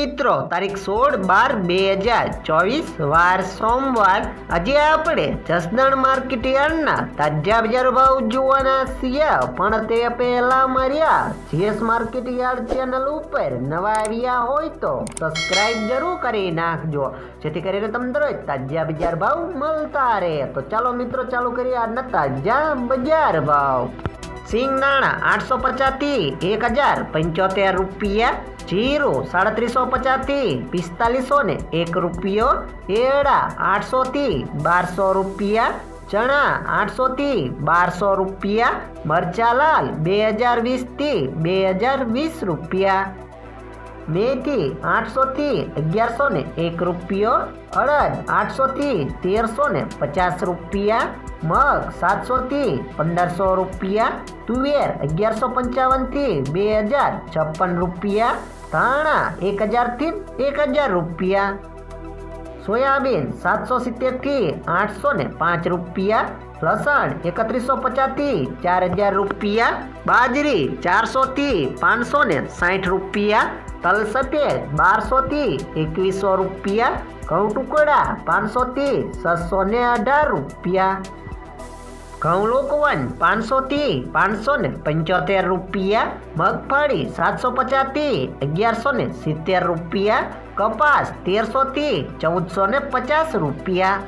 મિત્રો, તારીખ 16/12/2024 વાર સોમવાર. આજે આપણે જસદણ માર્કેટ યાર્ડના તાજા બજાર ભાવ જોવાના છીએ, પણ તે પહેલા માર્યા જીએસ માર્કેટ યાર્ડ ચેનલ ઉપર નવા આવ્યા હોય તો સબસ્ક્રાઇબ જરૂર કરી નાખજો, જેથી કરીને તમને દરરોજ તાજા બજાર ભાવ મળતા રહે. તો ચાલો મિત્રો, ચાલુ કરીએ આજના તાજા બજાર ભાવ. સિંગદાણા 850 થી 1075 રૂપિયા, જીરું 3750 થી 4501 રૂપિયો, એડા 800 થી 1200 રૂપિયા, ચણા 800 થી 1200 રૂપિયા, મરચા લાલ 2020 થી 2020 રૂપિયા, મેથી 800 થી 1101 રૂપિયો, અડદ 800 થી 1350 રૂપિયા, મગ 700 થી 1500 રૂપિયા, તુવેર 1155 થી 2056 રૂપિયા, ધાણા 1000 થી 1000 રૂપિયા, સોયાબીન 770 થી 805 રૂપિયા, લસણ 3150 થી 4000 રૂપિયા, બાજરી 400 થી 560 રૂપિયા, તલ સફેદ 1200 થી 2100 રૂપિયા, ઘઉં ટુકડા 500 થી 618 રૂપિયા, ઘઉં લોકવન 500 થી 575 રૂપિયા, મગફળી 750 થી 1170 રૂપિયા, કપાસ 1300 થી 1450 રૂપિયા.